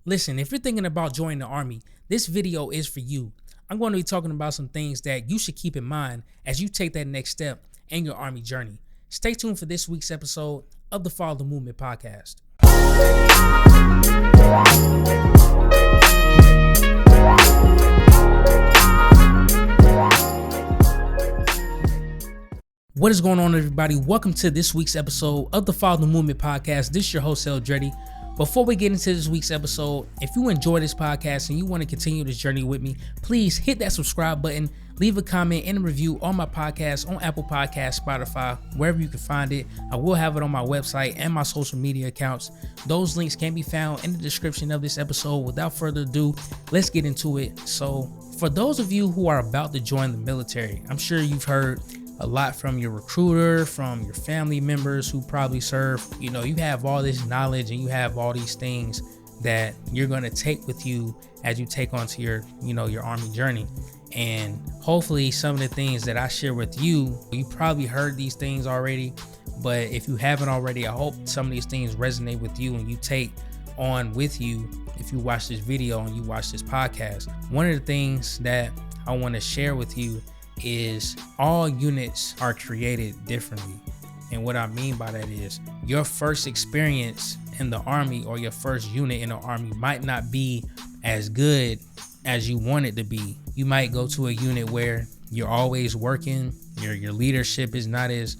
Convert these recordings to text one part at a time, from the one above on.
Listen, if you're thinking about joining the Army, this video is for you. I'm going to be talking about some things that you should keep in mind as you take that next step in your Army journey. Stay tuned for this week's episode of the Follow the Movement podcast. What is going on, everybody? Welcome to this week's episode of the Follow the Movement podcast. This is your host, Selldretti. Before we get into this week's episode, if you enjoy this podcast and you want to continue this journey with me, please hit that subscribe button, leave a comment and a review on my podcast on Apple Podcasts, Spotify, wherever you can find it. I will have it on my website and my social media accounts. Those links can be found in the description of this episode. Without further ado, let's get into it. So for those of you who are about to join the military, I'm sure you've heard a lot from your recruiter, from your family members who probably serve. You know, you have all this knowledge and you have all these things that you're going to take with you as you take onto your Army journey. And hopefully some of the things that I share with you, you probably heard these things already, but if you haven't already, I hope some of these things resonate with you and you take on with you if you watch this video and you watch this podcast. One of the things that I want to share with you is all units are created differently. And what I mean by that is your first experience in the Army or your first unit in the Army might not be as good as you want it to be. You might go to a unit where you're always working, your leadership is not as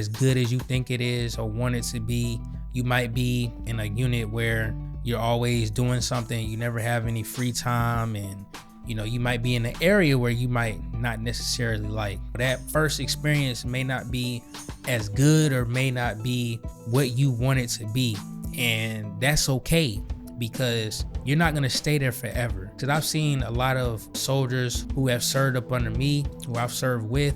good as you think it is or want it to be. You might be in a unit where you're always doing something, you never have any free time, and you might be in an area where you might not necessarily like. That first experience may not be as good or may not be what you want it to be. And that's okay, because you're not going to stay there forever. Because I've seen a lot of soldiers who have served up under me, who I've served with,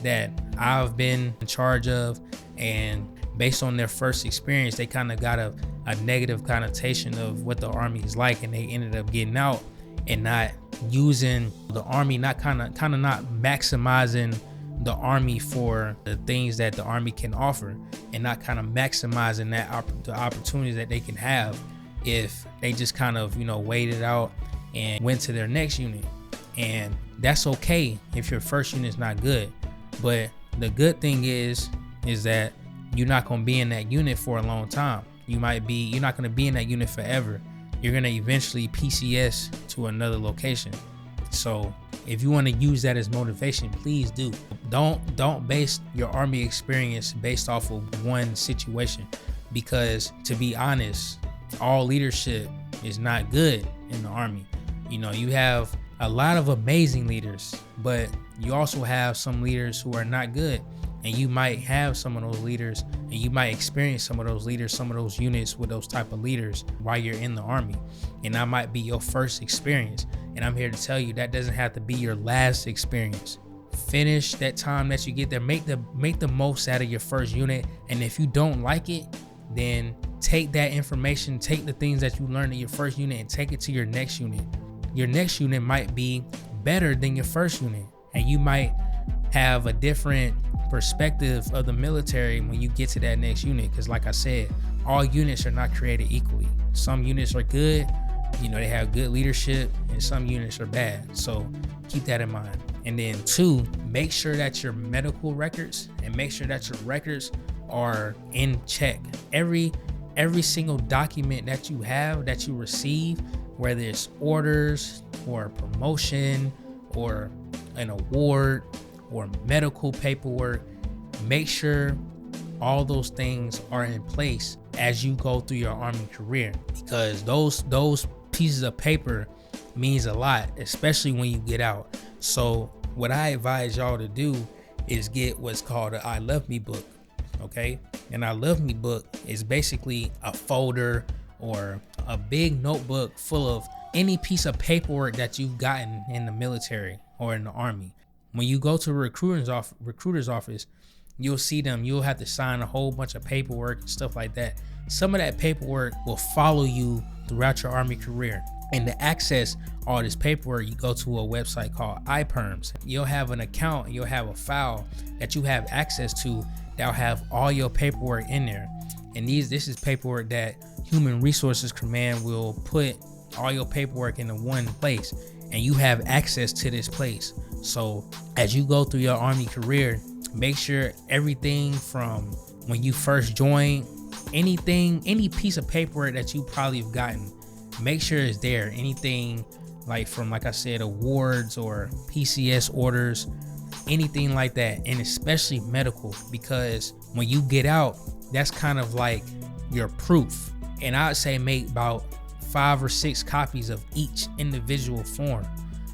that I've been in charge of, and based on their first experience, they kind of got a negative connotation of what the Army is like, and they ended up getting out and not using the Army, not kind of not maximizing the Army for the things that the Army can offer, and not kind of maximizing the opportunities that they can have if they just kind of waited out and went to their next unit. And that's okay if your first unit is not good, but the good thing is that you're not going to be in that unit for a long time. You're not going to be in that unit forever. You're going to eventually PCS to another location. So if you want to use that as motivation, please do. Don't base your Army experience based off of one situation, because to be honest, all leadership is not good in the Army. You have a lot of amazing leaders, but you also have some leaders who are not good. And you might have some of those leaders, and you might experience some of those leaders, some of those units with those type of leaders while you're in the Army. And that might be your first experience. And I'm here to tell you that doesn't have to be your last experience. Finish that time that you get there. Make the most out of your first unit. And if you don't like it, then take that information, take the things that you learned in your first unit and take it to your next unit. Your next unit might be better than your first unit, and you might have a different perspective of the military when you get to that next unit. Because like I said, all units are not created equally. Some units are good, they have good leadership, and some units are bad. So keep that in mind. And then 2, make sure that your medical records and make sure that your records are in check. Every single document that you have, that you receive, whether it's orders or a promotion or an award or medical paperwork, make sure all those things are in place as you go through your Army career, because those pieces of paper means a lot, especially when you get out. So what I advise y'all to do is get what's called an I Love Me book. Okay, an I Love Me book is basically a folder or a big notebook full of any piece of paperwork that you've gotten in the military or in the Army. When you go to a recruiter's office, you'll see them. You'll have to sign a whole bunch of paperwork and stuff like that. Some of that paperwork will follow you throughout your Army career. And to access all this paperwork, you go to a website called F.T.M. You'll have an account, you'll have a file that you have access to that'll have all your paperwork in there. And this is paperwork that Human Resources Command will put all your paperwork into one place, and you have access to this place. So as you go through your Army career, make sure everything from when you first join, any piece of paperwork that you probably have gotten, make sure it's there. Anything like I said, awards or PCS orders, anything like that, and especially medical, because when you get out, that's kind of like your proof. And I'd say make about 5 or 6 copies of each individual form,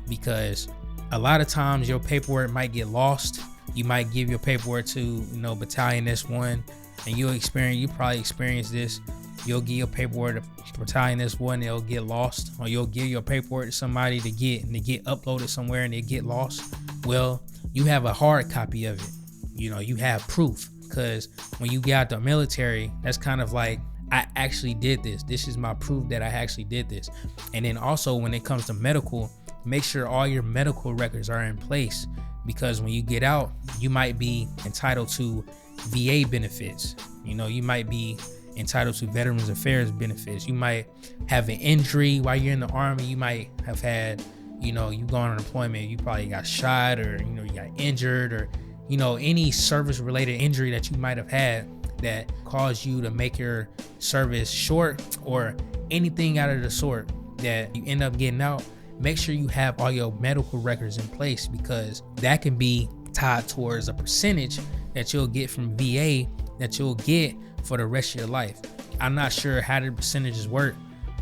because a lot of times your paperwork might get lost. You might give your paperwork to battalion S1, and you probably experience this. You'll give your paperwork to battalion S1, it'll get lost, or you'll give your paperwork to somebody to get uploaded somewhere and it get lost. Well, you have a hard copy of it. You have proof, because when you get out the military, that's kind of like, I actually did this. This is my proof that I actually did this. And then also when it comes to medical, make sure all your medical records are in place, because when you get out, you might be entitled to VA benefits. You might be entitled to Veterans Affairs benefits. You might have an injury while you're in the Army. You might have had, you go on unemployment. You probably got shot, or, you got injured, or, any service related injury that you might have had that caused you to make your service short, or anything out of the sort that you end up getting out. Make sure you have all your medical records in place, because that can be tied towards a percentage that you'll get from VA that you'll get for the rest of your life. I'm not sure how the percentages work,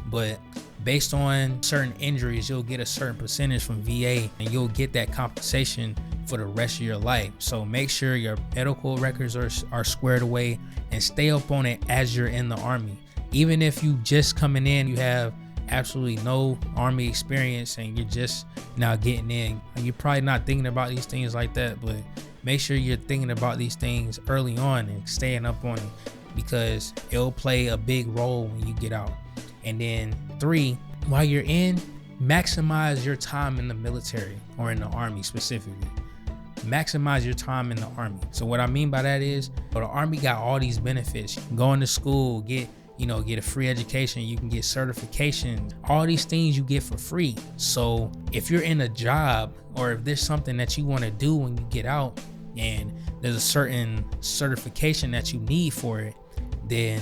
but based on certain injuries, you'll get a certain percentage from VA, and you'll get that compensation for the rest of your life. So make sure your medical records are squared away, and stay up on it as you're in the Army. Even if you just coming in, you have absolutely no Army experience, and you're just now getting in, and you're probably not thinking about these things like that, but make sure you're thinking about these things early on and staying up on it, because it'll play a big role when you get out. And then 3, while you're in, maximize your time in the military, or in the Army specifically. Maximize your time in the Army. So what I mean by that is, the Army got all these benefits. You can go into school, get a free education, you can get certifications, all these things you get for free. So if you're in a job, or if there's something that you want to do when you get out, and there's a certain certification that you need for it, then,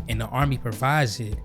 and the Army provides it,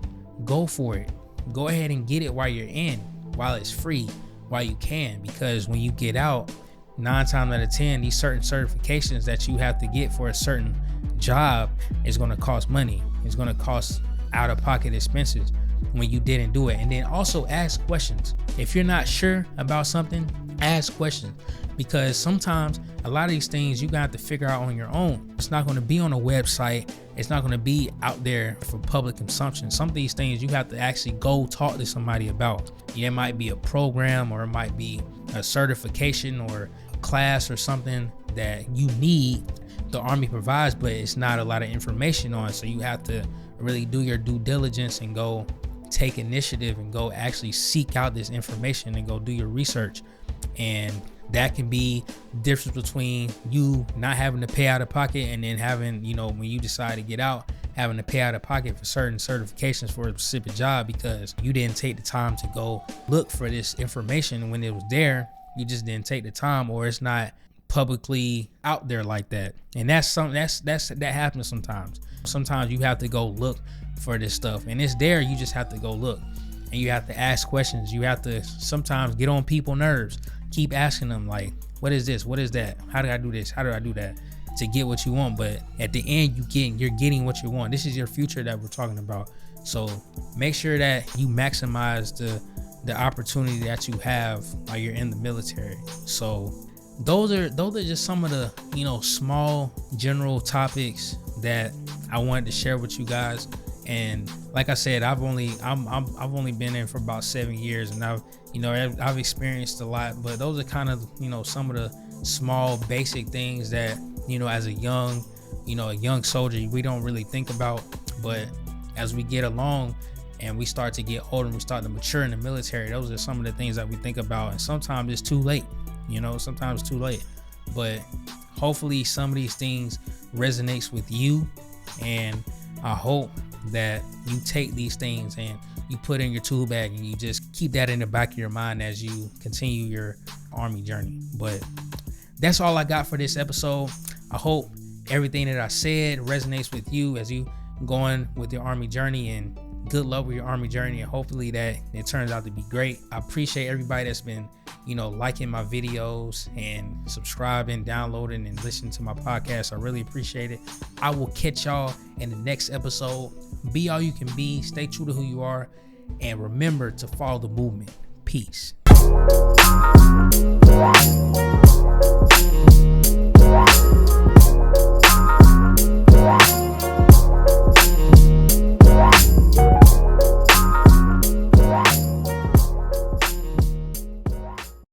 go for it. Go ahead and get it while you're in, while it's free, while you can, because when you get out, 9 times out of 10, these certain certifications that you have to get for a certain job is going to cost money. It's going to cost out-of-pocket expenses when you didn't do it. And then also ask questions. If you're not sure about something, ask questions, because sometimes a lot of these things you got to figure out on your own. It's not going to be on a website. It's not going to be out there for public consumption. Some of these things you have to actually go talk to somebody about. It might be a program, or it might be a certification, or a class, or something that you need, the Army provides, but it's not a lot of information on. So you have to really do your due diligence and go take initiative and go actually seek out this information and go do your research. And that can be the difference between you not having to pay out of pocket, and then having, when you decide to get out, having to pay out of pocket for certain certifications for a specific job, because you didn't take the time to go look for this information when it was there. You just didn't take the time, or it's not publicly out there like that. And that's something that happens sometimes. Sometimes you have to go look for this stuff, and it's there. You just have to go look, and you have to ask questions. You have to sometimes get on people's nerves. Keep asking them, like, what is this? What is that? How do I do this? How do I do that? To get what you want. But at the end, you're getting what you want. This is your future that we're talking about. So make sure that you maximize the opportunity that you have while you're in the military. So those are just some of the small general topics that I wanted to share with you guys. And like I said, I've only been in for about 7 years, and I've experienced a lot. But those are kind of some of the small basic things that as a young soldier we don't really think about. But as we get along and we start to get older and we start to mature in the military, those are some of the things that we think about. And sometimes it's too late. Sometimes it's too late. But hopefully some of these things resonates with you, and I hope that you take these things and you put in your tool bag, and you just keep that in the back of your mind as you continue your Army journey. But that's all I got for this episode. I hope everything that I said resonates with you as you going with your Army journey, and good luck with your Army journey, and hopefully that it turns out to be great. I appreciate everybody that's been, liking my videos and subscribing, downloading, and listening to my podcast. I really appreciate it. I will catch y'all in the next episode. Be all you can be, stay true to who you are, and remember to follow the movement. Peace.